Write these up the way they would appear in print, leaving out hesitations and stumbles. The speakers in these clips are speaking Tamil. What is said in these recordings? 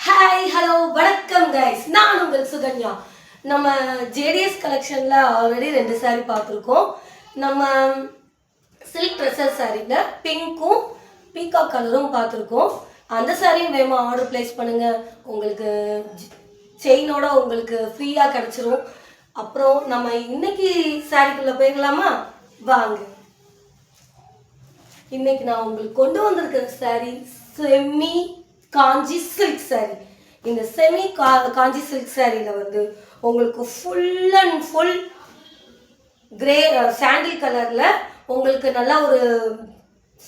ஹாய் ஹலோ வணக்கம் கைஸ், நான் உங்கள் சுகன்யா. நம்ம ஜேடிஎஸ் கலெக்ஷனில் ஆல்ரெடி 2 சாரீ பார்த்துருக்கோம். நம்ம சில்க் ட்ரெஸ்ஸஸ் சாரீல பிங்க்கும் பீகாக் கலரும் பார்த்துருக்கோம். அந்த சாரியும் வேமா ஆர்டர் ப்ளேஸ் பண்ணுங்கள், உங்களுக்கு செயினோட உங்களுக்கு ஃப்ரீயாக கிடச்சிரும். அப்புறம் நம்ம இன்னைக்கு சாரீக்குள்ளே போயிடலாமா? வாங்க. இன்னைக்கு நான் உங்களுக்கு கொண்டு வந்திருக்கிற சாரீ செமி காஞ்சி சில்க் சாரீ. இந்த செமி காஞ்சி சில்க் சாரியில் வந்து உங்களுக்கு ஃபுல் அண்ட் ஃபுல் கிரே சாண்டில் கலரில் உங்களுக்கு நல்லா ஒரு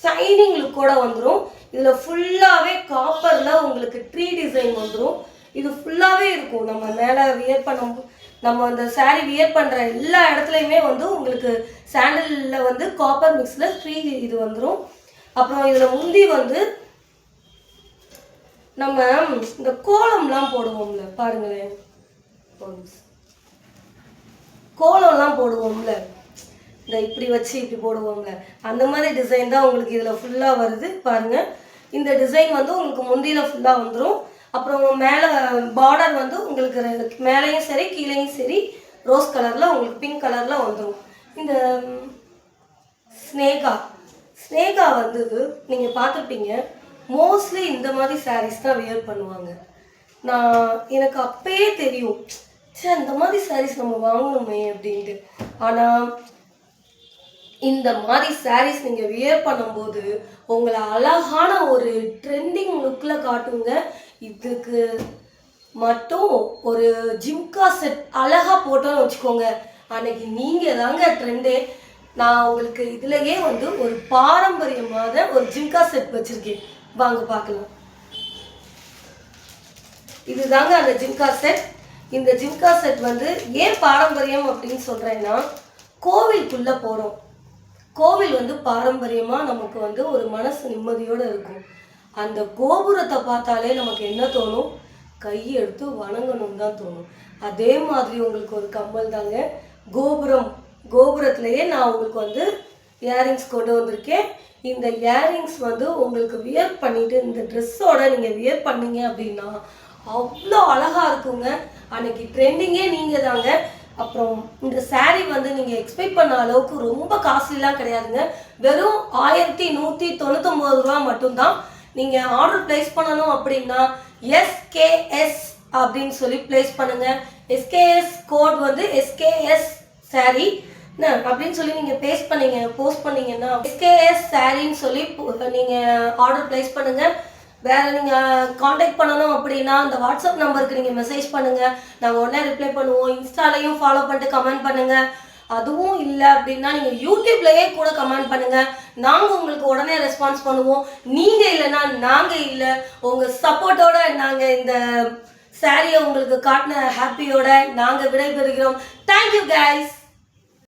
ஷைனிங் லுக்கோட வந்துடும். இதில் ஃபுல்லாகவே காப்பரில் உங்களுக்கு ட்ரீ டிசைன் வந்துடும். இது ஃபுல்லாகவே இருக்கும். நம்ம மேலே வியர் பண்ண நம்ம அந்த சாரீ வியர் பண்ணுற எல்லா இடத்துலையுமே வந்து உங்களுக்கு சாண்டலில் வந்து காப்பர் மிக்ஸில் ட்ரீ இது வந்துடும். அப்புறம் இதில் முந்தி வந்து நம்ம இந்த கோலம்லாம் போடுவோம்ல, பாருங்களேன், கோலம்லாம் போடுவோம்ல, இந்த இப்படி வச்சு இப்படி போடுவோம்ல, அந்த மாதிரி டிசைன் தான் உங்களுக்கு இதில் ஃபுல்லாக வருது. பாருங்கள், இந்த டிசைன் வந்து உங்களுக்கு முந்தியில் ஃபுல்லாக வந்துடும். அப்புறம் மேலே பார்டர் வந்து உங்களுக்கு மேலேயும் சரி கீழேயும் சரி ரோஸ் கலரில் உங்களுக்கு பிங்க் கலரில் வந்துடும். இந்த ஸ்னேகா வந்து நீங்கள் பார்த்துருப்பீங்க. மோஸ்ட்லி இந்த மாதிரி சாரீஸ் தான் வியர் பண்ணுவாங்க. எனக்கு அப்பயே தெரியும், சரி இந்த மாதிரி சாரீஸ் நம்ம வாங்கணுமே அப்படின்ட்டு. ஆனால் இந்த மாதிரி சாரீஸ் நீங்கள் வியர் பண்ணும்போது உங்களை அழகான ஒரு ட்ரெண்டிங் லுக்கில் காட்டுங்க. இதுக்கு மட்டும் ஒரு ஜிம்கா செட் அழகாக போட்டோன்னு வச்சுக்கோங்க, அன்னைக்கு நீங்கள் தாங்க ட்ரெண்டே. நான் உங்களுக்கு இதுலேயே வந்து ஒரு பாரம்பரியமான ஒரு ஜிம்கா செட் வச்சுருக்கேன், வாங்க பார்க்கலாம். இதுதாங்க அந்த ஜிம்கா செட். இந்த ஜிம்கா செட் வந்து ஏன் பாரம்பரியம் அப்படின்னு சொல்கிறேன்னா, கோவிலுக்குள்ளே போகிறோம். கோவில் வந்து பாரம்பரியமாக நமக்கு வந்து ஒரு மனசு நிம்மதியோடு இருக்கும். அந்த கோபுரத்தை பார்த்தாலே நமக்கு என்ன தோணும்? கையெடுத்து வணங்கணும் தான் தோணும். அதே மாதிரி உங்களுக்கு ஒரு கம்மல் தாங்க. கோபுரத்துலேயே நான் உங்களுக்கு வந்து இயரிங்ஸ் கொண்டு வந்திருக்கேன். இந்த இயரிங்ஸ் வந்து உங்களுக்கு வியர் பண்ணிவிட்டு இந்த ட்ரெஸ்ஸோட நீங்கள் வியர் பண்ணீங்க அப்படின்னா அவ்வளோ அழகாக இருக்குங்க. அன்னைக்கு ட்ரெண்டிங்கே நீங்கள் தாங்க. அப்புறம் இந்த சாரீ வந்து நீங்கள் எக்ஸ்பெக்ட் பண்ண அளவுக்கு ரொம்ப காஸ்ட்லிலாம் கிடையாதுங்க. வெறும் 1199 ரூபா மட்டும்தான். நீங்கள் ஆர்டர் ப்ளேஸ் பண்ணணும் அப்படின்னா SKS அப்படின்னு சொல்லி ப்ளேஸ் பண்ணுங்கள். SKS கோட் வந்து SKS சாரீ அப்படின்னு சொல்லி நீங்கள் போஸ்ட் பண்ணீங்கன்னா SKS சாரின்னு சொல்லி நீங்கள் ஆர்டர் ப்ளேஸ் பண்ணுங்கள். வேறு நீங்கள் காண்டாக்ட் பண்ணணும் அப்படின்னா அந்த வாட்ஸ்அப் நம்பருக்கு நீங்கள் மெசேஜ் பண்ணுங்கள், நாங்கள் உடனே ரிப்ளை பண்ணுவோம். இன்ஸ்டாலையும் ஃபாலோ பண்ணிட்டு கமெண்ட் பண்ணுங்கள். அதுவும் இல்லை அப்படின்னா நீங்கள் யூடியூப்லேயே கூட கமெண்ட் பண்ணுங்கள், நாங்கள் உங்களுக்கு உடனே ரெஸ்பான்ஸ் பண்ணுவோம். நீங்கள் இல்லைன்னா நாங்கள் இல்லை, உங்கள் சப்போர்ட்டோட நாங்கள் இந்த சாரியை உங்களுக்கு காட்டின ஹாப்பியோட நாங்கள் விடைபெறுகிறோம். Thank you guys.